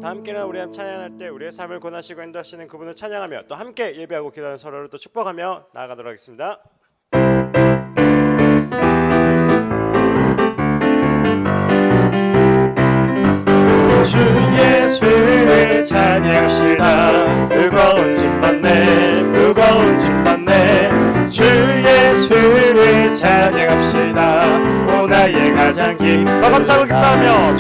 다 함께나 우리 함 찬양할 때 우리의 삶을 권하시고 인도하시는 그분을 찬양하며 또 함께 예배하고 기도하는 서로를 또 축복하며 나아가도록 하겠습니다. 주 예수를 찬양합시다. 무거운 짐 받네 무거운 짐 받네 주 예수를 찬양합시다. 오 나의 가장 기뻐 감사하고 기뻐하며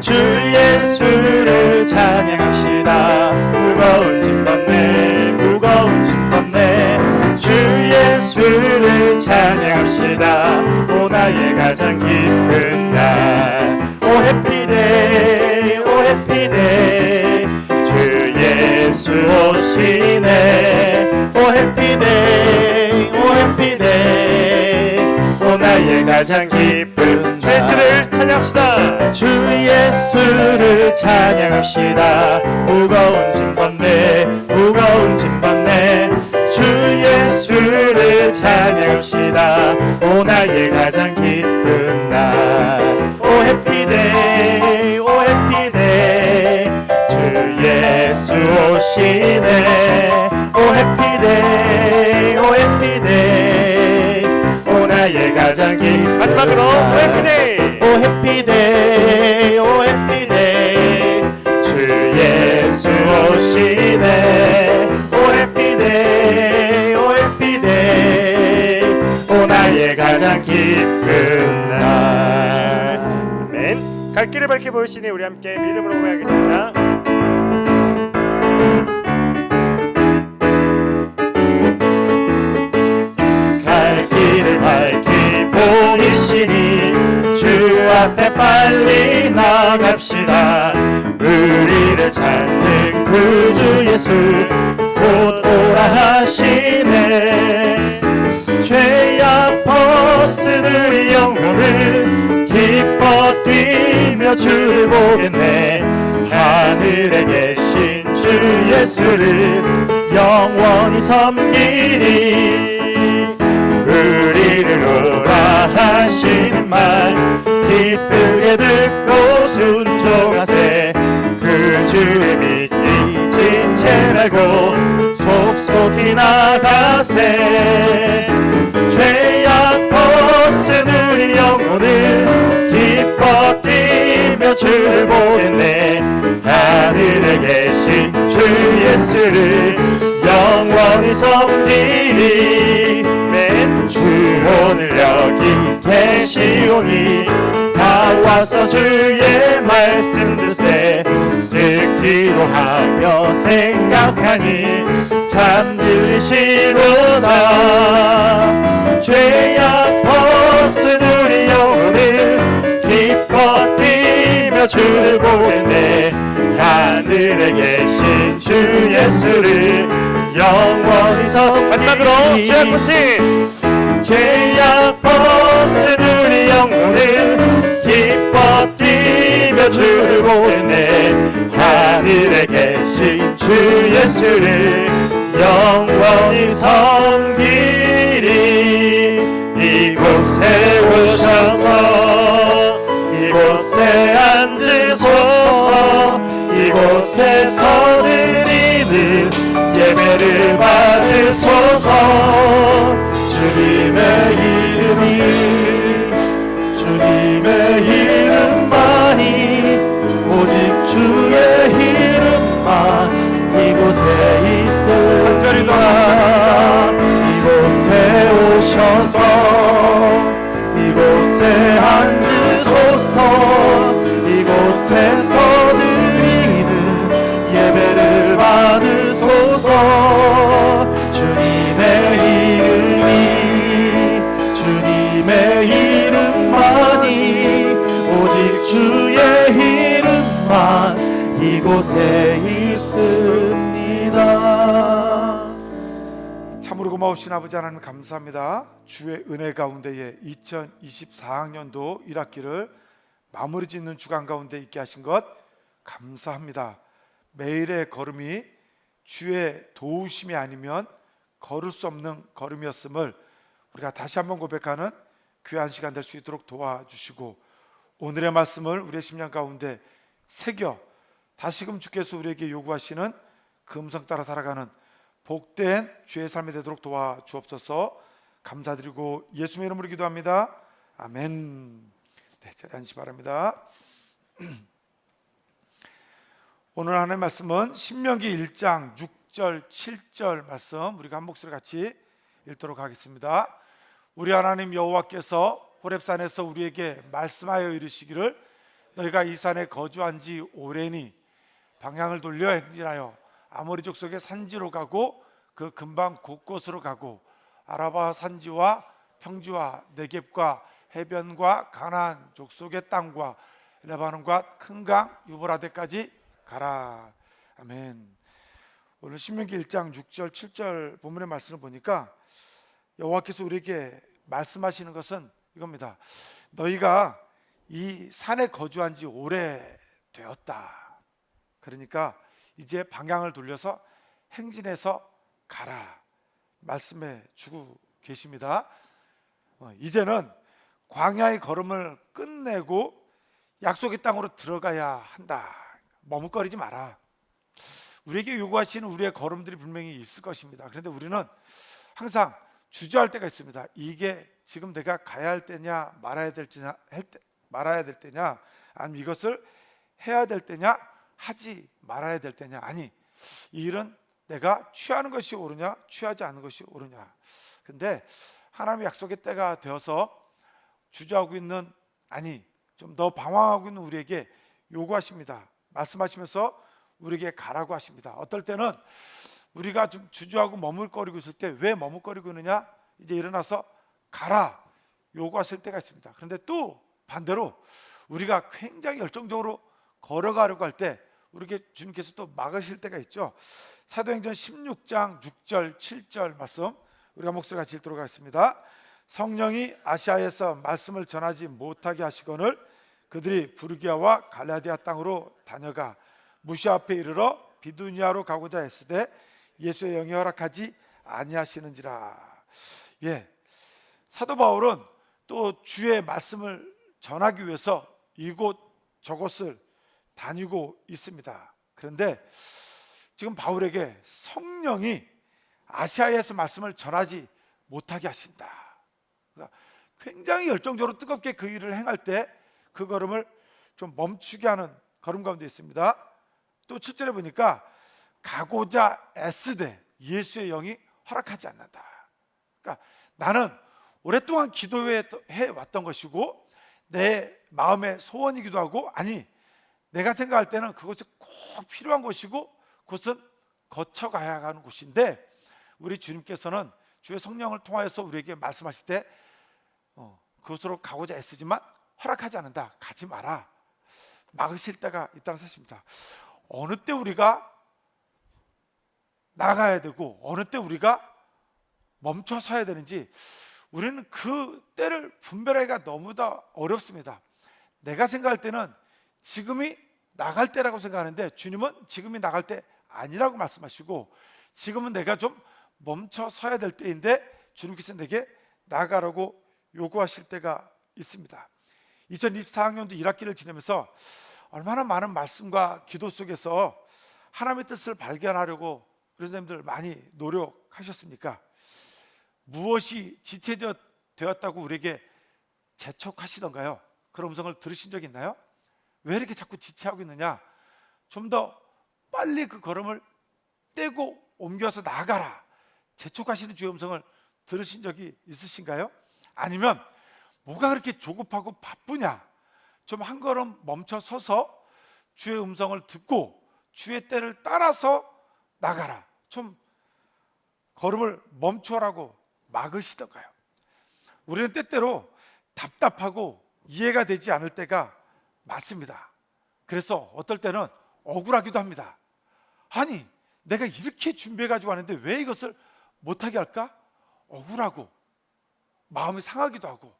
주 예수를 찬양합시다. 무거운 짐 받네 무거운 짐 받네 주 예수를 찬양합시다. 오 나의 가장 기쁜 날 오 해피데이 오 해피데이 주 예수 오시네 오 해피데이 오 해피데이 오 나의 가장 기쁜 주 예수를 찬양합시다. 주 예수를 찬양합시다. 무거운 짐 받네 무거운 짐 받네 주 예수를 찬양합시다. 오 나의 가장 기쁜 날 오 해피데이 오 해피데이 주 예수 오시네 오 해피데이 오 해피데이 오 나의 가장 기쁜 마지막으로 오 해피데이 오 해피데이 오 해피데이 주 예수 오시네 오 해피데이 오 해피데이 오 나의 가장 기쁜 날 아멘. 갈 길을 밝게 보이시니 우리 함께 믿음으로 고백하겠습니다. 갈 길을 밝게 보이시니 주 앞에 빨리 나갑시다. 우리를 찾는 구주 예수 곧 오라 하시네. 죄악 벗은 우리 영혼은 기뻐 뛰며 주를 보겠네. 하늘에 계신 주 예수를 영원히 섬기리. 우리를 오라 하시는 말 기쁘게 듣고 순종하세. 그 주를 믿기 지체 말고 속속히 나가세. 죄악 벗은 우리 영혼을 기뻐 뛰며 주를 보겠네. 하늘에 계신 주 예수를 영원히 섬기리. 맨 주 오늘 여기 계시오니 다 와서 주의 말씀 듣세. 듣기도 하며 생각하니 참 진리시로다. 죄악 벗은 우리 영혼을 기뻐 뛰며 주를 보겠네. 하늘에 계신 주 예수를 영원히 섬기리. 죄악 벗은 우리 영혼을 기뻐 뛰며 주를 보겠네. 하늘에 계신 주 예수를 영원히 섬기리. 이곳에 오셔서 이곳에 앉으소서. 이곳에서 드리는 예배를 받으소서. 주님의 이름만이 오직 주의 이름만 이곳에 있으리라. 이곳에 오셔서 이곳에 앉으소서. 이곳에서 드리는 예배를 받으소서. 주님의 이름만이 오직 주의 이름만 이곳에 있습니다. 참으로 고마우신 아버지 하나님 감사합니다. 주의 은혜 가운데에 2024학년도 1학기를 마무리 짓는 주간 가운데 있게 하신 것 감사합니다. 매일의 걸음이 주의 도우심이 아니면 걸을 수 없는 걸음이었음을 우리가 다시 한번 고백하는 귀한 시간 될 수 있도록 도와주시고, 오늘의 말씀을 우리의 심령 가운데 새겨 다시금 주께서 우리에게 요구하시는 그 음성 따라 살아가는 복된 주의 삶이 되도록 도와주옵소서. 감사드리고 예수님의 이름으로 기도합니다. 아멘. 네, 자리 앉으시 바랍니다. 오늘 하나님의 말씀은 신명기 1장 6절 7절 말씀, 우리가 한 목소리 같이 읽도록 하겠습니다. 우리 하나님 여호와께서 호렙산에서 우리에게 말씀하여 이르시기를 너희가 이 산에 거주한 지 오래니 방향을 돌려 행진하여 아모리 족속의 산지로 가고 그 근방 곳곳으로 가고 아라바 산지와 평지와 네겝과 해변과 가나안 족속의 땅과 레바논과 큰 강 유브라데까지 가라. 아멘. 오늘 신명기 1장 6절 7절 본문의 말씀을 보니까 여호와께서 우리에게 말씀하시는 것은 이겁니다. 너희가 이 산에 거주한 지 오래되었다. 그러니까 이제 방향을 돌려서 행진해서 가라 말씀해 주고 계십니다. 이제는 광야의 걸음을 끝내고 약속의 땅으로 들어가야 한다. 머뭇거리지 마라. 우리에게 요구하시는 우리의 걸음들이 분명히 있을 것입니다. 그런데 우리는 항상 주저할 때가 있습니다. 이게 지금 내가 가야 할 때냐 말아야 될 때냐, 아니면 이것을 해야 될 때냐 하지 말아야 될 때냐, 아니 이 일은 내가 취하는 것이 옳으냐 취하지 않는 것이 옳으냐. 근데 하나님의 약속의 때가 되어서 주저하고 있는, 아니 좀 더 방황하고 있는 우리에게 요구하십니다. 말씀하시면서 우리에게 가라고 하십니다. 어떨 때는 우리가 좀 주저하고 머물거리고 있을 때 왜 머물거리고 있느냐, 이제 일어나서 가라 요구하실 때가 있습니다. 그런데 또 반대로 우리가 굉장히 열정적으로 걸어가려고 할 때 우리에게 주님께서 또 막으실 때가 있죠. 사도행전 16장 6절 7절 말씀 우리가 목소리 같이 읽도록 하겠습니다. 성령이 아시아에서 말씀을 전하지 못하게 하시거늘 그들이 부르기아와 갈라디아 땅으로 다녀가 무시 앞에 이르러 비두니아로 가고자 했으되 예수의 영이 허락하지 아니하시는지라. 예, 사도 바울은 또 주의 말씀을 전하기 위해서 이곳 저곳을 다니고 있습니다. 그런데 지금 바울에게 성령이 아시아에서 말씀을 전하지 못하게 하신다. 그러니까 굉장히 열정적으로 뜨겁게 그 일을 행할 때 그 걸음을 좀 멈추게 하는 걸음 가운데 있습니다. 또 7절에 보니까 가고자 애쓰되 예수의 영이 허락하지 않는다. 그러니까 나는 오랫동안 기도해 왔던 것이고 내 마음의 소원이기도 하고, 아니 내가 생각할 때는 그것이 꼭 필요한 것이고 그것은 거쳐가야 하는 곳인데, 우리 주님께서는 주의 성령을 통하여서 우리에게 말씀하실 때 그곳으로 가고자 애쓰지만 허락하지 않는다. 가지 마라. 막으실 때가 있다는 사실입니다. 어느 때 우리가 나가야 되고 어느 때 우리가 멈춰 서야 되는지 우리는 그 때를 분별하기가 너무나 어렵습니다. 내가 생각할 때는 지금이 나갈 때라고 생각하는데 주님은 지금이 나갈 때 아니라고 말씀하시고, 지금은 내가 좀 멈춰 서야 될 때인데 주님께서 내게 나가라고 요구하실 때가 있습니다. 2024학년도 1학기를 지내면서 얼마나 많은 말씀과 기도 속에서 하나님의 뜻을 발견하려고 그런 사람들 많이 노력하셨습니까? 무엇이 지체져 되었다고 우리에게 재촉하시던가요? 그런 음성을 들으신 적 있나요? 왜 이렇게 자꾸 지체하고 있느냐? 좀 더 빨리 그 걸음을 떼고 옮겨서 나가라 재촉하시는 주의 음성을 들으신 적이 있으신가요? 아니면 뭐가 그렇게 조급하고 바쁘냐? 좀 한 걸음 멈춰 서서 주의 음성을 듣고 주의 때를 따라서 나가라, 좀 걸음을 멈춰라고 막으시던가요? 우리는 때때로 답답하고 이해가 되지 않을 때가 많습니다. 그래서 어떨 때는 억울하기도 합니다. 아니 내가 이렇게 준비해 가지고 왔는데 왜 이것을 못하게 할까? 억울하고 마음이 상하기도 하고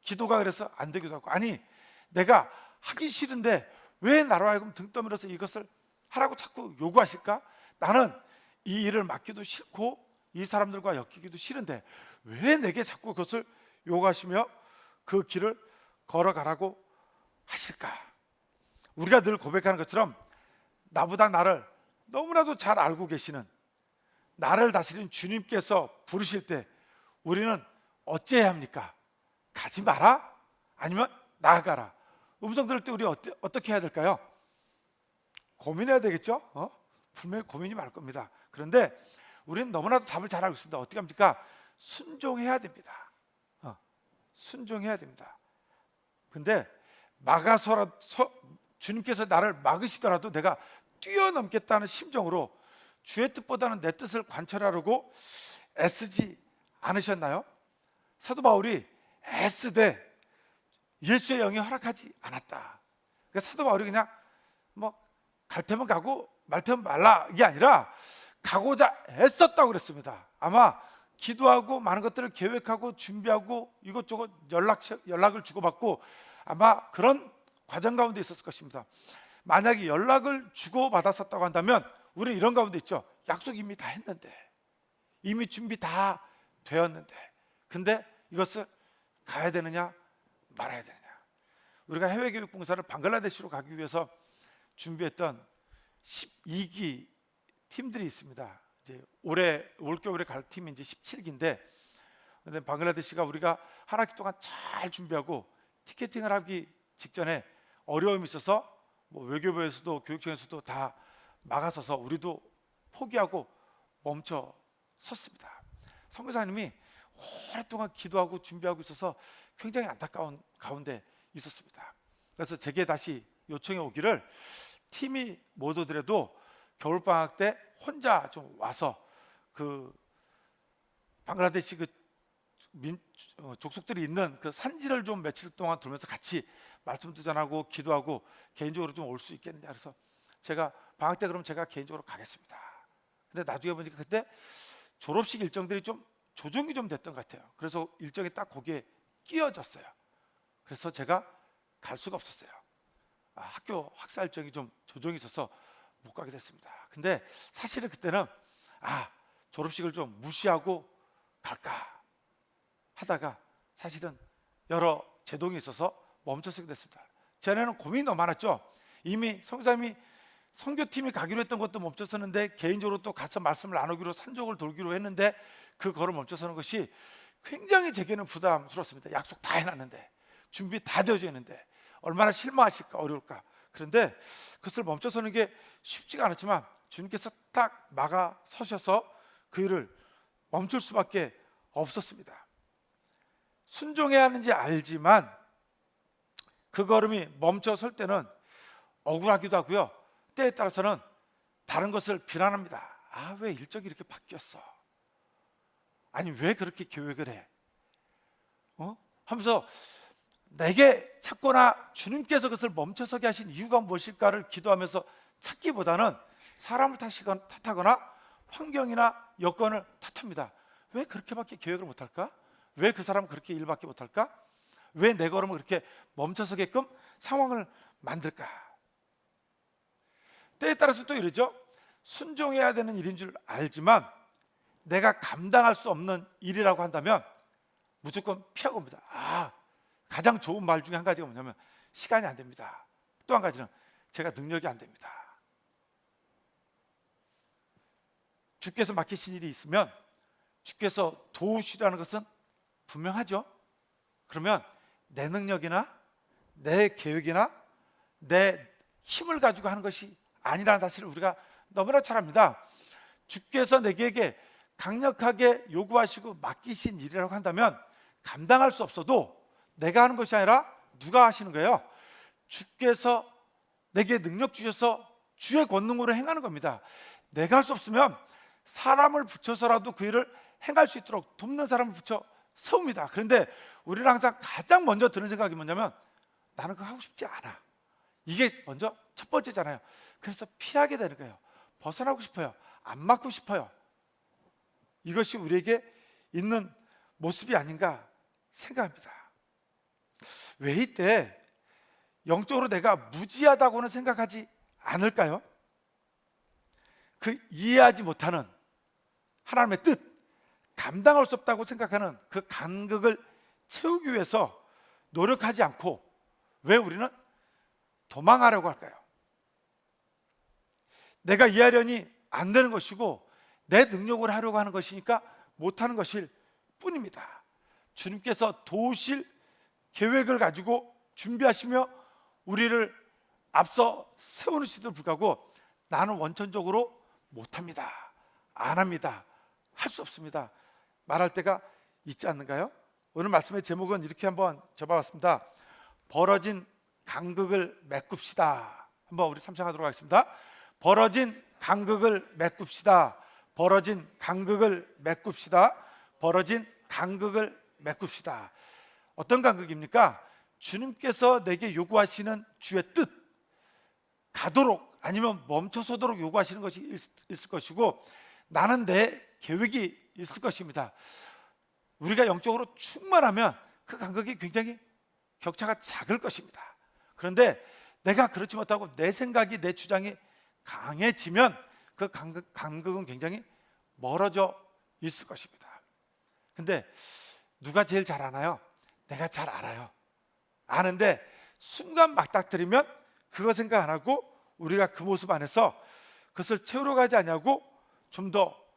기도가 그래서 안 되기도 하고, 아니 내가 하기 싫은데 왜 나로 하여금 등 떠밀어서 이것을 하라고 자꾸 요구하실까? 나는 이 일을 맡기도 싫고 이 사람들과 엮이기도 싫은데 왜 내게 자꾸 그것을 요구하시며 그 길을 걸어가라고 하실까? 우리가 늘 고백하는 것처럼 나보다 나를 너무나도 잘 알고 계시는 나를 다스리는 주님께서 부르실 때 우리는 어찌해야 합니까? 가지 마라? 아니면 나아가라? 음성 들을 때 우리 어떻게 해야 될까요? 고민해야 되겠죠? 분명히 고민이 많을 겁니다. 그런데 우리는 너무나도 답을 잘 알고 있습니다. 어떻게 합니까? 순종해야 됩니다. 순종해야 됩니다. 근데 주님께서 나를 막으시더라도 내가 뛰어넘겠다는 심정으로 주의 뜻보다는 내 뜻을 관철하려고 애쓰지 않으셨나요? 사도 바울이 애쓰되 예수의 영이 허락하지 않았다. 그러니까 사도 바울이 그냥 갈 테면 가고 말 테면 말라 이게 아니라 가고자 애썼다고 그랬습니다. 아마 기도하고 많은 것들을 계획하고 준비하고 이것저것 연락을 주고받고 아마 그런 과정 가운데 있었을 것입니다. 만약에 연락을 주고받았었다고 한다면 우리는 이런 가운데 있죠. 약속 이미 다 했는데, 이미 준비 다 되었는데, 근데 이것을 가야 되느냐 말아야 되느냐. 우리가 해외교육봉사를 방글라데시로 가기 위해서 준비했던 12기 팀들이 있습니다. 이제 올겨울에 갈 팀이 이제 17기인데, 근데 방글라데시가 우리가 한 학기 동안 잘 준비하고 티켓팅을 하기 직전에 어려움이 있어서 외교부에서도 교육청에서도 다 막아서서 우리도 포기하고 멈춰 섰습니다. 선교사님이 오랫동안 기도하고 준비하고 있어서 굉장히 안타까운 가운데 있었습니다. 그래서 제게 다시 요청이 오기를 팀이 못 오더라도 겨울방학 때 혼자 좀 와서 그 방글라데시 족속들이 있는 그 산지를 좀 며칠 동안 돌면서 같이 말씀도 전하고 기도하고 개인적으로 좀 올 수 있겠느냐. 그래서 제가 방학 때 그럼 제가 개인적으로 가겠습니다. 근데 나중에 보니까 그때 졸업식 일정들이 좀 조정이 좀 됐던 것 같아요. 그래서 일정이 딱 거기에 끼어졌어요. 그래서 제가 갈 수가 없었어요. 학교 학사 일정이 좀 조정이 있어서 못 가게 됐습니다. 근데 사실은 그때는 졸업식을 좀 무시하고 갈까 하다가 사실은 여러 제동이 있어서 멈춰서게 됐습니다. 전에는 고민이 너무 많았죠. 이미 성사님이 선교팀이 가기로 했던 것도 멈춰서는데 개인적으로 또 가서 말씀을 나누기로 산적을 돌기로 했는데 그거를 멈춰서는 것이 굉장히 제게는 부담스럽습니다. 약속 다 해놨는데 준비 다 되어져 있는데 얼마나 실망하실까 어려울까. 그런데 그것을 멈춰서는 게 쉽지가 않았지만 주님께서 딱 막아 서셔서 그 일을 멈출 수밖에 없었습니다. 순종해야 하는지 알지만 그 걸음이 멈춰 설 때는 억울하기도 하고요. 때에 따라서는 다른 것을 비난합니다. 왜 일정이 이렇게 바뀌었어? 아니 왜 그렇게 계획을 해? 하면서 내게 찾거나 주님께서 그것을 멈춰서게 하신 이유가 무엇일까를 기도하면서 찾기보다는 사람을 탓하거나 환경이나 여건을 탓합니다. 왜 그렇게밖에 계획을 못할까? 왜 그 사람은 그렇게 일밖에 못할까? 왜 내 걸음을 그렇게 멈춰서게끔 상황을 만들까? 때에 따라서 또 이러죠. 순종해야 되는 일인 줄 알지만 내가 감당할 수 없는 일이라고 한다면 무조건 피하고 옵니다. 가장 좋은 말 중에 한 가지가 뭐냐면 시간이 안 됩니다. 또 한 가지는 제가 능력이 안 됩니다. 주께서 맡기신 일이 있으면 주께서 도우시라는 것은 분명하죠. 그러면 내 능력이나 내 계획이나 내 힘을 가지고 하는 것이 아니라는 사실을 우리가 너무나 잘 압니다. 주께서 내게 강력하게 요구하시고 맡기신 일이라고 한다면 감당할 수 없어도 내가 하는 것이 아니라 누가 하시는 거예요? 주께서 내게 능력 주셔서 주의 권능으로 행하는 겁니다. 내가 할 수 없으면 사람을 붙여서라도 그 일을 행할 수 있도록 돕는 사람을 붙여 세웁니다. 그런데 우리는 항상 가장 먼저 드는 생각이 뭐냐면 나는 그거 하고 싶지 않아. 이게 먼저 첫 번째잖아요. 그래서 피하게 되는 거예요. 벗어나고 싶어요. 안 맡고 싶어요. 이것이 우리에게 있는 모습이 아닌가 생각합니다. 왜 이때 영적으로 내가 무지하다고는 생각하지 않을까요? 그 이해하지 못하는 하나님의 뜻, 감당할 수 없다고 생각하는 그 간극을 채우기 위해서 노력하지 않고 왜 우리는 도망하려고 할까요? 내가 이해하려니 안 되는 것이고 내 능력으로 하려고 하는 것이니까 못하는 것일 뿐입니다. 주님께서 도우실 계획을 가지고 준비하시며 우리를 앞서 세우시도 불구하고 나는 원천적으로 못합니다, 안 합니다, 할 수 없습니다 말할 때가 있지 않는가요? 오늘 말씀의 제목은 이렇게 한번 접어봤습니다. 벌어진 간극을 메꿉시다. 한번 우리 삼창하도록 하겠습니다. 벌어진 간극을 메꿉시다. 벌어진 간극을 메꿉시다. 벌어진 간극을 메꿉시다. 어떤 간극입니까? 주님께서 내게 요구하시는 주의 뜻, 가도록 아니면 멈춰서도록 요구하시는 것이 있을 것이고, 나는 내 계획이 있을 것입니다. 우리가 영적으로 충만하면 그 간극이 굉장히 격차가 작을 것입니다. 그런데 내가 그렇지 못하고 내 생각이, 내 주장이 강해지면 그 간극은 굉장히 멀어져 있을 것입니다. 근데 누가 제일 잘 아나요? 내가 잘 알아요. 아는데 순간 맞닥뜨리면 그거 생각 안 하고 우리가 그 모습 안에서 그것을 채우러 가지 않냐고 좀 더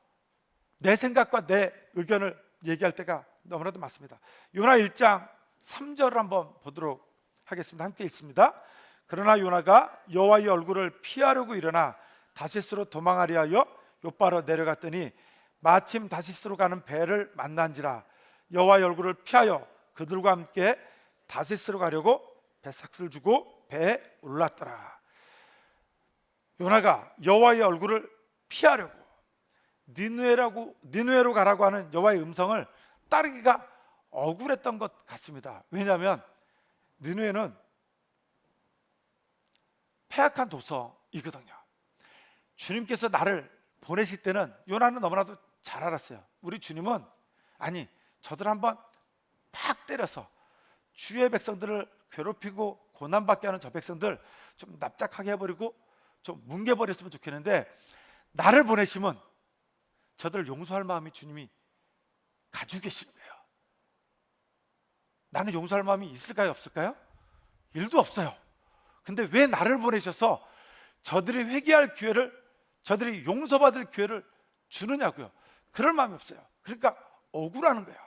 내 생각과 내 의견을 얘기할 때가 너무나도 많습니다. 요나 1장 3절을 한번 보도록 하겠습니다. 함께 읽습니다. 그러나 요나가 여호와의 얼굴을 피하려고 일어나 다시스로 도망하려 하여 욥바로 내려갔더니 마침 다시스로 가는 배를 만난지라. 여호와의 얼굴을 피하여 그들과 함께 다시스로 가려고 배삭을 주고 배에 올랐더라. 요나가 여호와의 얼굴을 피하려고 니느웨로 가라고 하는 여호와의 음성을 따르기가 억울했던 것 같습니다. 왜냐하면 니느웨는 패악한 도서이거든요. 주님께서 나를 보내실 때는 요나는 너무나도 잘 알았어요. 우리 주님은 아니 저들 한번 팍 때려서 주의 백성들을 괴롭히고 고난받게 하는 저 백성들 좀 납작하게 해버리고 좀 뭉개버렸으면 좋겠는데, 나를 보내시면 저들을 용서할 마음이 주님이 가지고 계시는 거예요. 나는 용서할 마음이 있을까요, 없을까요? 일도 없어요. 근데 왜 나를 보내셔서 저들이 회개할 기회를, 저들이 용서받을 기회를 주느냐고요. 그럴 마음이 없어요. 그러니까 억울하는 거예요.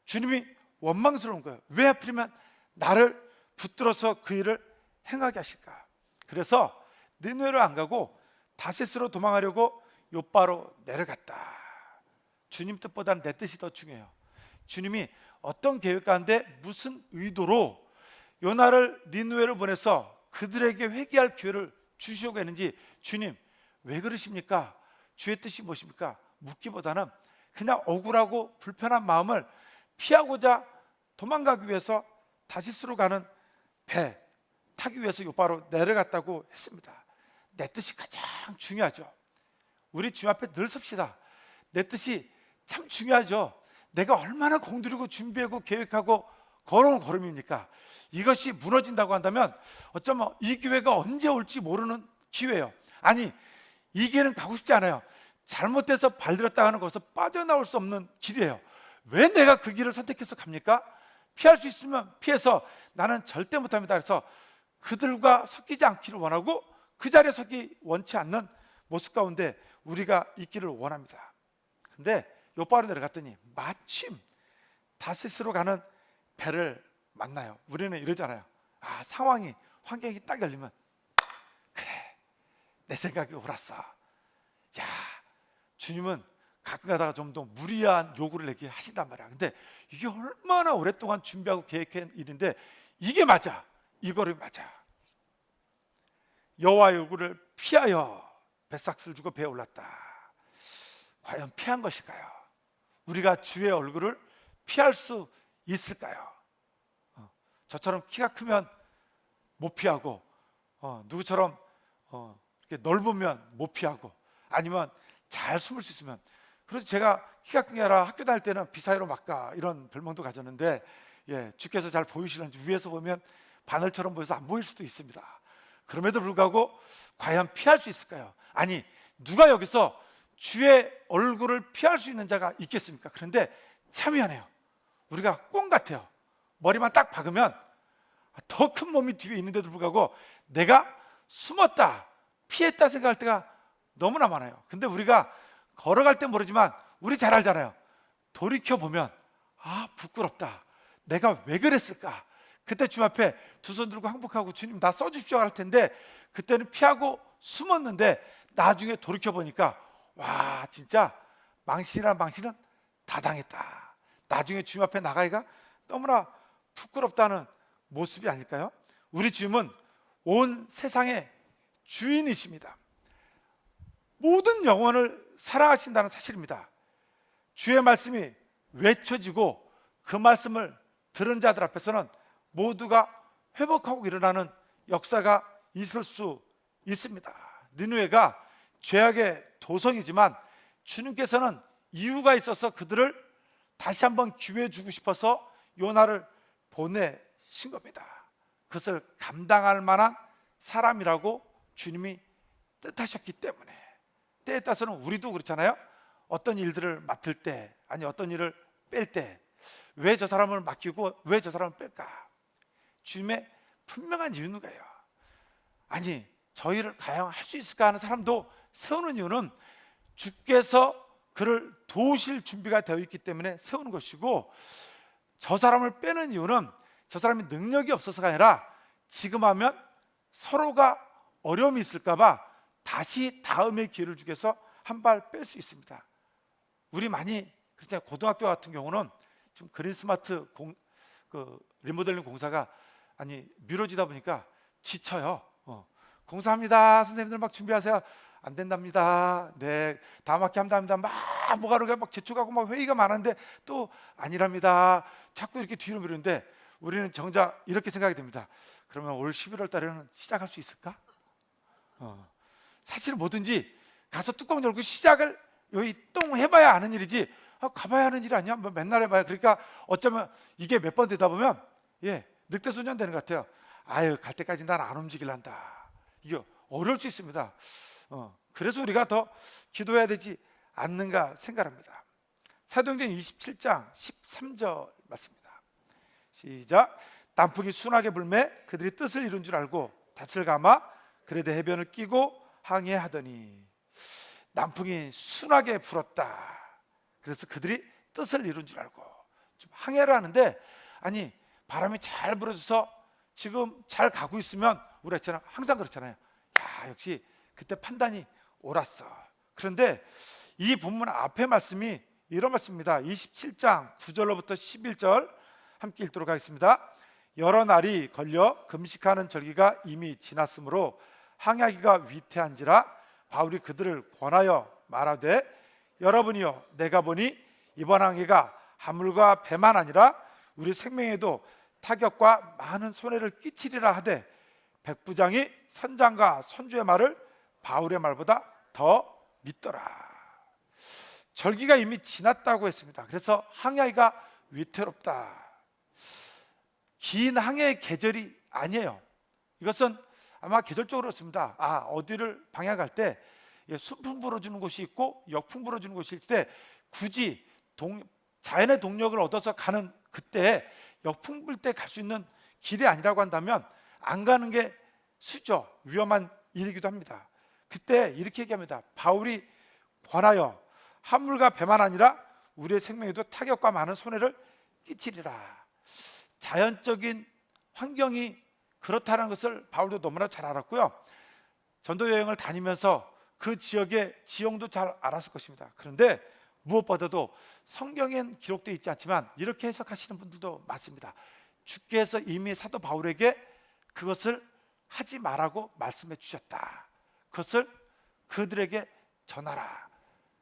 주님이 원망스러운 거예요. 왜 하필이면 나를 붙들어서 그 일을 행하게 하실까? 그래서 니느웨로 안 가고 다시스로 도망하려고 욥바로 내려갔다. 주님 뜻보다는 내 뜻이 더 중요해요. 주님이 어떤 계획 가운데 무슨 의도로 요나를 니느웨로 보내서 그들에게 회개할 기회를 주시려고 했는지, 주님 왜 그러십니까? 주의 뜻이 무엇입니까? 묻기보다는 그냥 억울하고 불편한 마음을 피하고자 도망가기 위해서 다시스로 가는 배 타기 위해서 욥바로 내려갔다고 했습니다. 내 뜻이 가장 중요하죠. 우리 주님 앞에 늘 섭시다. 내 뜻이 참 중요하죠. 내가 얼마나 공들이고 준비하고 계획하고 걸어온 걸음입니까? 이것이 무너진다고 한다면 어쩌면 이 기회가 언제 올지 모르는 기회예요. 아니, 이 길은 가고 싶지 않아요. 잘못돼서 발들였다 하는 것에서 빠져나올 수 없는 길이에요. 왜 내가 그 길을 선택해서 갑니까? 피할 수 있으면 피해서 나는 절대 못합니다. 그래서 그들과 섞이지 않기를 원하고 그 자리에 서기 원치 않는 모습 가운데 우리가 있기를 원합니다. 근데 욥바로 내려갔더니 마침 다시스로 가는 배를 만나요. 우리는 이러잖아요. 상황이, 환경이 딱 열리면 그래, 내 생각이 옳았어. 야, 주님은 가끔 가다가 좀 더 무리한 요구를 내게 하신단 말이야. 근데 이게 얼마나 오랫동안 준비하고 계획한 일인데 이게 맞아, 이 걸음이 맞아. 여호와의 얼굴을 피하여 배삭을 주고 배에 올랐다. 과연 피한 것일까요? 우리가 주의 얼굴을 피할 수 있을까요? 저처럼 키가 크면 못 피하고, 누구처럼 이렇게 넓으면 못 피하고, 아니면 잘 숨을 수 있으면. 그래서 제가 키가 큰 게 아니라 학교 다닐 때는 비사이로 막가 이런 별명도 가졌는데, 주께서 잘 보이시는지 위에서 보면 바늘처럼 보여서 안 보일 수도 있습니다. 그럼에도 불구하고 과연 피할 수 있을까요? 아니, 누가 여기서 주의 얼굴을 피할 수 있는 자가 있겠습니까? 그런데 참 미안해요. 우리가 꽁 같아요. 머리만 딱 박으면 더 큰 몸이 뒤에 있는데도 불구하고 내가 숨었다, 피했다 생각할 때가 너무나 많아요. 근데 우리가 걸어갈 땐 모르지만 우리 잘 알잖아요. 돌이켜 보면 아, 부끄럽다. 내가 왜 그랬을까? 그때 주님 앞에 두 손 들고 항복하고 주님 나 써주십시오 할 텐데 그때는 피하고 숨었는데 나중에 돌이켜 보니까 와, 진짜 망신이란 망신은 다 당했다. 나중에 주님 앞에 나가기가 너무나 부끄럽다는 모습이 아닐까요? 우리 주님은 온 세상의 주인이십니다. 모든 영혼을 사랑하신다는 사실입니다. 주의 말씀이 외쳐지고 그 말씀을 들은 자들 앞에서는 모두가 회복하고 일어나는 역사가 있을 수 있습니다. 니느웨가 죄악의 도성이지만 주님께서는 이유가 있어서 그들을 다시 한번 기회 주고 싶어서 요나를 보내신 겁니다. 그것을 감당할 만한 사람이라고 주님이 뜻하셨기 때문에 때에 따라서는 우리도 그렇잖아요. 어떤 일들을 맡을 때 아니 어떤 일을 뺄 때 왜 저 사람을 맡기고 왜 저 사람을 뺄까? 주님의 분명한 이유는 거예요. 아니 저 일을 과연 할 수 있을까 하는 사람도 세우는 이유는 주께서 그를 도우실 준비가 되어 있기 때문에 세우는 것이고 저 사람을 빼는 이유는 저 사람이 능력이 없어서가 아니라 지금 하면 서로가 어려움이 있을까 봐 다시 다음에 기회를 주기 위해서 한 발 뺄 수 있습니다. 우리 많이 그렇잖아요. 고등학교 같은 경우는 지금 그린스마트 리모델링 공사가 미뤄지다 보니까 지쳐요. 공사합니다. 선생님들 막 준비하세요. 안 된답니다. 네, 다음 학기 한답니다. 막 뭐가 그러게 막 재촉하고 막 회의가 많은데 또 아니랍니다. 자꾸 이렇게 뒤로 미루는데 우리는 정작 이렇게 생각이 됩니다. 그러면 올 11월 달에는 시작할 수 있을까? 사실 뭐든지 가서 뚜껑 열고 시작을 여기 똥 해봐야 아는 일이지 가봐야 하는 일 아니야? 뭐 맨날 해봐야. 그러니까 어쩌면 이게 몇 번 되다 보면 늑대소년 되는 것 같아요. 아유, 갈 때까지 난 안 움직일란다. 이게 어려울 수 있습니다. 그래서 우리가 더 기도해야 되지 않는가 생각합니다. 사도행전 27장 13절 말씀입니다. 시작. 단풍이 순하게 불매 그들이 뜻을 이룬 줄 알고 닻을 감아 그레데 해변을 끼고 항해하더니 남풍이 순하게 불었다. 그래서 그들이 뜻을 이룬 줄 알고 좀 항해를 하는데 바람이 잘 불어줘서 지금 잘 가고 있으면 우리가 항상 그렇잖아요. 야, 역시 그때 판단이 옳았어. 그런데 이 본문 앞에 말씀이 이런 말씀입니다. 27장 9절로부터 11절 함께 읽도록 하겠습니다. 여러 날이 걸려 금식하는 절기가 이미 지났으므로 항해하기가 위태한지라 바울이 그들을 권하여 말하되 여러분이여 내가 보니 이번 항해가 하물과 배만 아니라 우리 생명에도 타격과 많은 손해를 끼치리라 하되 백부장이 선장과 선주의 말을 바울의 말보다 더 믿더라. 절기가 이미 지났다고 했습니다. 그래서 항해가 위태롭다. 긴 항해의 계절이 아니에요. 이것은 아마 계절적으로 그렇습니다. 어디를 방향할 때 순풍 불어주는 곳이 있고 역풍 불어주는 곳이 있을 때 굳이 자연의 동력을 얻어서 가는 그때 역풍 불 때 갈 수 있는 길이 아니라고 한다면 안 가는 게 수죠. 위험한 일이기도 합니다. 그때 이렇게 얘기합니다. 바울이 권하여 한물과 배만 아니라 우리의 생명에도 타격과 많은 손해를 끼치리라. 자연적인 환경이 그렇다는 것을 바울도 너무나 잘 알았고요. 전도 여행을 다니면서 그 지역의 지형도 잘 알았을 것입니다. 그런데 무엇보다도 성경엔 기록되어 있지 않지만 이렇게 해석하시는 분들도 많습니다. 주께서 이미 사도 바울에게 그것을 하지 말라고 말씀해 주셨다. 그것을 그들에게 전하라.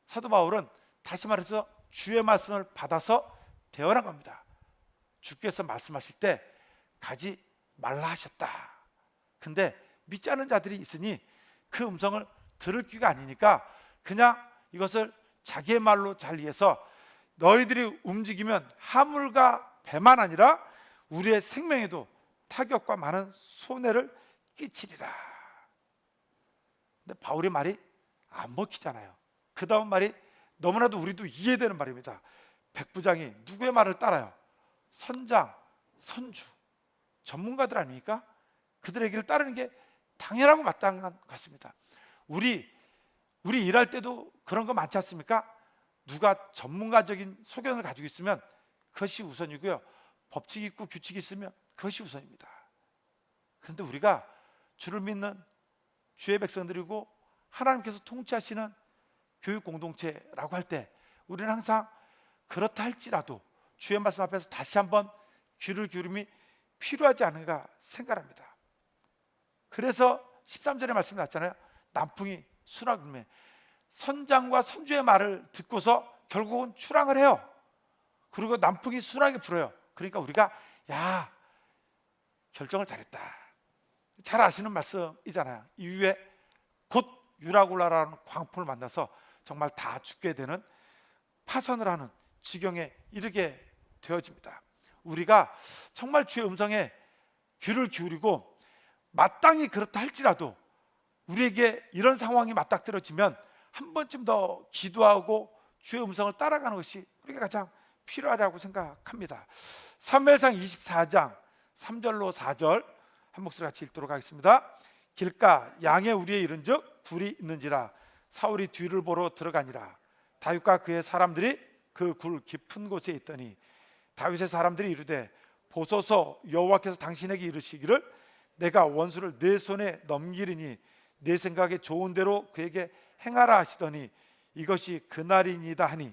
사도 바울은 다시 말해서 주의 말씀을 받아서 대언한 겁니다. 주께서 말씀하실 때 가지 말라 하셨다. 근데 믿지 않은 자들이 있으니 그 음성을 들을 귀가 아니니까 그냥 이것을 자기의 말로 잘 이해해서 너희들이 움직이면 하물과 배만 아니라 우리의 생명에도 타격과 많은 손해를 끼치리라. 근데 바울의 말이 안 먹히잖아요. 그 다음 말이 너무나도 우리도 이해되는 말입니다. 백부장이 누구의 말을 따라요? 선장, 선주, 전문가들 아닙니까? 그들의 얘기를 따르는 게 당연하고 마땅한 것 같습니다. 우리 일할 때도 그런 거 많지 않습니까? 누가 전문가적인 소견을 가지고 있으면 그것이 우선이고요. 법칙이 있고 규칙이 있으면 그것이 우선입니다. 그런데 우리가 주를 믿는 주의 백성들이고 하나님께서 통치하시는 교육 공동체라고 할 때 우리는 항상 그렇다 할지라도 주의 말씀 앞에서 다시 한번 귀를 기울임이 필요하지 않은가 생각합니다. 그래서 13절의 말씀이 났잖아요. 남풍이 수락을 불매. 선장과 선주의 말을 듣고서 결국은 출항을 해요. 그리고 남풍이 순하게 불어요. 그러니까 우리가 야, 결정을 잘했다. 잘 아시는 말씀이잖아요. 이후에 곧 유라굴라라는 광풍을 만나서 정말 다 죽게 되는, 파선을 하는 지경에 이르게 되어집니다. 우리가 정말 주의 음성에 귀를 기울이고 마땅히 그렇다 할지라도 우리에게 이런 상황이 맞닥뜨려지면 한 번쯤 더 기도하고 주의 음성을 따라가는 것이 우리가 가장 필요하다고 생각합니다. 사무엘상 24장 3절로 4절 한 목소리 같이 읽도록 하겠습니다. 길가 양의 우리에 이른즉 굴이 있는지라 사울이 뒤를 보러 들어가니라. 다윗과 그의 사람들이 그 굴 깊은 곳에 있더니 다윗의 사람들이 이르되 보소서 여호와께서 당신에게 이르시기를 내가 원수를 내 손에 넘기리니 내 생각에 좋은 대로 그에게 행하라 하시더니 이것이 그날이니이다 하니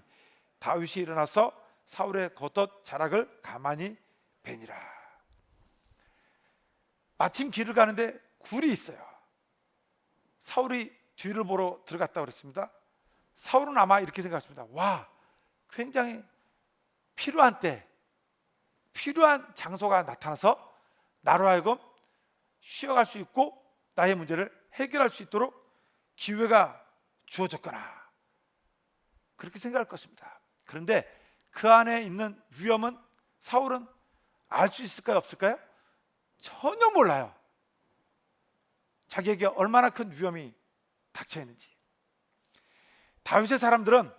다윗이 일어나서 사울의 겉옷 자락을 가만히 베니라. 마침 길을 가는데 굴이 있어요. 사울이 뒤를 보러 들어갔다고 그랬습니다. 사울은 아마 이렇게 생각했습니다. 와, 굉장히 필요한 때 필요한 장소가 나타나서 나로 하여금 쉬어갈 수 있고 나의 문제를 해결할 수 있도록 기회가 주어졌거나 그렇게 생각할 것입니다. 그런데 그 안에 있는 위험은 사울은 알 수 있을까요? 없을까요? 전혀 몰라요. 자기에게 얼마나 큰 위험이 닥쳐 있는지. 다윗의 사람들은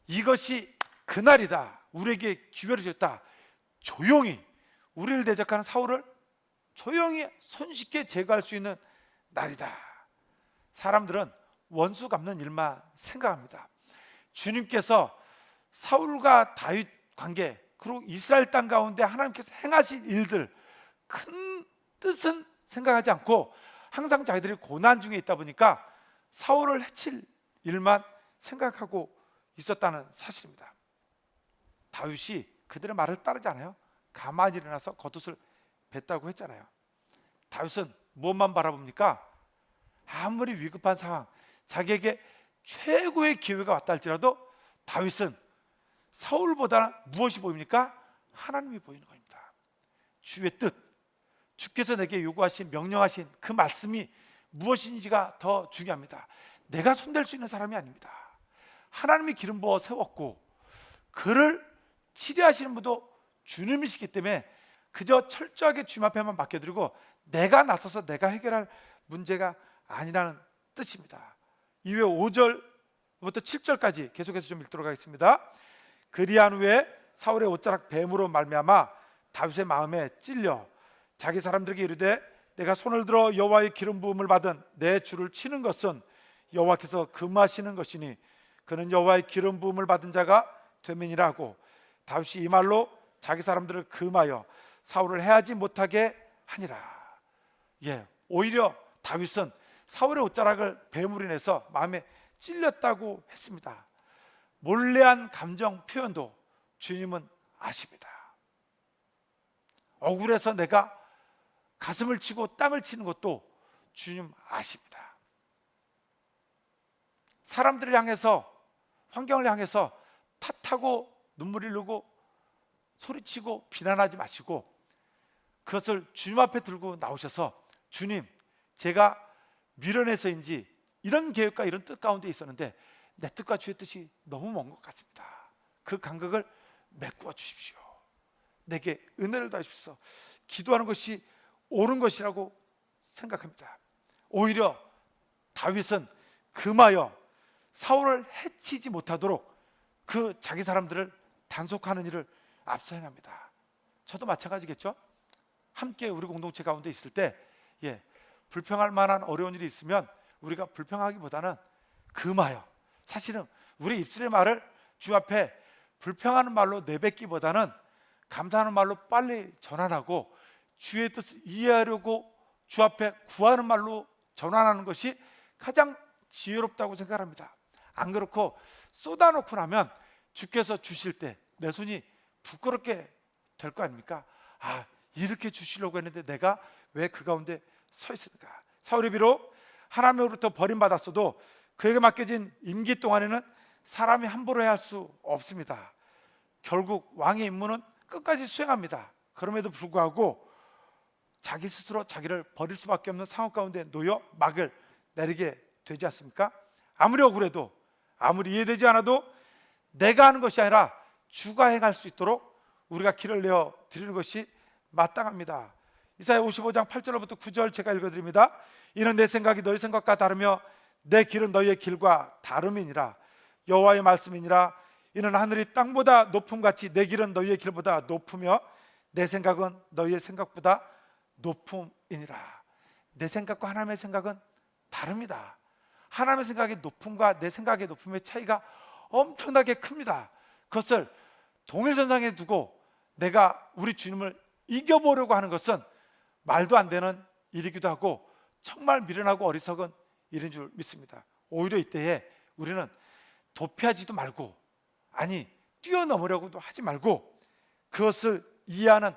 이것이 그날이다, 우리에게 기회를 줬다, 조용히 우리를 대적하는 사울을 조용히 손쉽게 제거할 수 있는 날이다. 사람들은 원수 갚는 일만 생각합니다. 주님께서 사울과 다윗 관계, 그리고 이스라엘 땅 가운데 하나님께서 행하실 일들, 큰 뜻은 생각하지 않고 항상 자기들이 고난 중에 있다 보니까 사울을 해칠 일만 생각하고 있었다는 사실입니다. 다윗이 그들의 말을 따르지 않아요. 가만히 일어나서 겉옷을 뱉다고 했잖아요. 다윗은 무엇만 바라봅니까? 아무리 위급한 상황, 자기에게 최고의 기회가 왔다 할지라도 다윗은 사울보다 무엇이 보입니까? 하나님이 보이는 겁니다. 주의 뜻, 주께서 내게 요구하신, 명령하신 그 말씀이 무엇인지가 더 중요합니다. 내가 손댈 수 있는 사람이 아닙니다. 하나님이 기름 부어 세웠고 그를 치료하시는 분도 주님이시기 때문에 그저 철저하게 주님 앞에만 맡겨드리고 내가 나서서 내가 해결할 문제가 아니라는 뜻입니다. 이후에 5절부터 7절까지 계속해서 좀 읽도록 하겠습니다. 그리한 후에 사울의 옷자락 뱀으로 말미암아 다윗의 마음에 찔려 자기 사람들에게 이르되 내가 손을 들어 여호와의 기름 부음을 받은 내 주를 치는 것은 여호와께서 금하시는 것이니 그는 여호와의 기름 부음을 받은 자가 되면이라 하고 다윗이 이 말로 자기 사람들을 금하여 사울을 해하지 못하게 하니라. 오히려 다윗은 사울의 옷자락을 뱀으로 인해서 마음에 찔렸다고 했습니다. 몰래한 감정 표현도 주님은 아십니다. 억울해서 내가 가슴을 치고 땅을 치는 것도 주님 아십니다. 사람들을 향해서, 환경을 향해서 탓하고 눈물 흘리고 소리치고 비난하지 마시고 그것을 주님 앞에 들고 나오셔서 주님, 제가 미련해서인지 이런 계획과 이런 뜻 가운데 있었는데 내 뜻과 주의 뜻이 너무 먼 것 같습니다. 그 간격을 메꾸어 주십시오. 내게 은혜를 더하십시오. 기도하는 것이 옳은 것이라고 생각합니다. 오히려 다윗은 금하여 사울을 해치지 못하도록 그 자기 사람들을 단속하는 일을 앞서 행합니다. 저도 마찬가지겠죠. 함께 우리 공동체 가운데 있을 때 불평할 만한 어려운 일이 있으면 우리가 불평하기보다는 금하여, 사실은 우리 입술의 말을 주 앞에 불평하는 말로 내뱉기보다는 감사하는 말로 빨리 전환하고 주의 뜻을 이해하려고 주 앞에 구하는 말로 전환하는 것이 가장 지혜롭다고 생각합니다. 안 그렇고 쏟아놓고 나면 주께서 주실 때 내 손이 부끄럽게 될 거 아닙니까? 아, 이렇게 주시려고 했는데 내가 왜 그 가운데 서 있을까? 사울이 비록 하나님으로부터 버림받았어도 그에게 맡겨진 임기 동안에는 사람이 함부로 해야 할 수 없습니다. 결국 왕의 임무는 끝까지 수행합니다. 그럼에도 불구하고 자기 스스로 자기를 버릴 수밖에 없는 상황 가운데 놓여 막을 내리게 되지 않습니까? 아무리 억울해도, 아무리 이해되지 않아도 내가 하는 것이 아니라 주가 행할 수 있도록 우리가 길을 내어 드리는 것이 마땅합니다. 이사야 55장 8절부터 9절 제가 읽어드립니다. 이는 내 생각이 너희 생각과 다르며 내 길은 너희의 길과 다름이니라. 여호와의 말씀이니라. 이는 하늘이 땅보다 높음같이 내 길은 너희의 길보다 높으며 내 생각은 너희의 생각보다 높음이니라. 내 생각과 하나님의 생각은 다릅니다. 하나님의 생각의 높음과 내 생각의 높음의 차이가 엄청나게 큽니다. 그것을 동일선상에 두고 내가 우리 주님을 이겨보려고 하는 것은 말도 안 되는 일이기도 하고 정말 미련하고 어리석은 일인 줄 믿습니다. 오히려 이때에 우리는 도피하지도 말고, 아니 뛰어넘으려고도 하지 말고 그것을 이해하는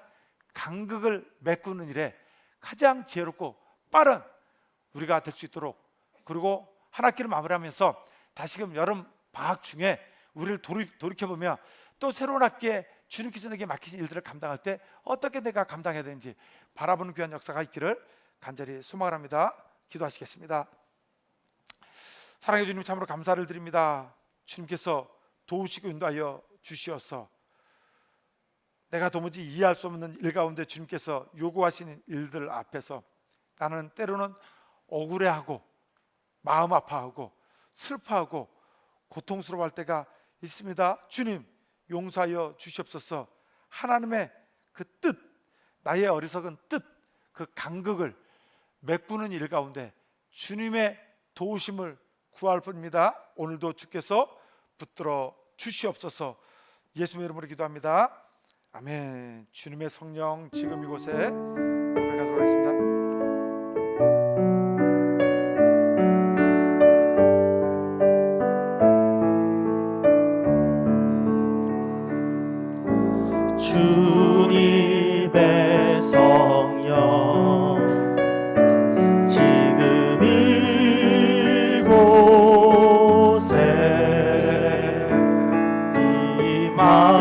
간극을 메꾸는 일에 가장 지혜롭고 빠른 우리가 될 수 있도록, 그리고 한 학기를 마무리하면서 다시금 여름 방학 중에 우리를 돌이켜보며 또 새로운 학기에 주님께서 내게 맡기신 일들을 감당할 때 어떻게 내가 감당해야 되는지 바라보는 귀한 역사가 있기를 간절히 소망을 합니다. 기도하시겠습니다. 사랑해 주님, 참으로 감사를 드립니다. 주님께서 도우시고 인도하여 주시어서 내가 도무지 이해할 수 없는 일 가운데 주님께서 요구하시는 일들 앞에서 나는 때로는 억울해하고 마음 아파하고 슬퍼하고 고통스러워할 때가 있습니다. 주님 용서하여 주시옵소서. 하나님의 그 뜻, 나의 어리석은 뜻, 그 간극을 메꾸는 일 가운데 주님의 도우심을 구할 뿐입니다. 오늘도 주께서 붙들어 주시옵소서. 예수님의 이름으로 기도합니다. 아멘. 주님의 성령 지금 이곳에 고백하도록 하겠습니다. 주님의 성령 지금 이곳에 임하소서.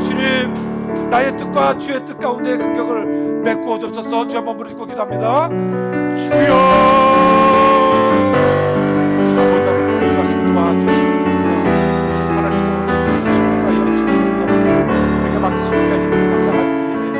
주님, 나의 뜻과 주의 뜻 가운데 간격을 맺고 주옵소서. 주여 한번 부르짖고 기도합니다. 주여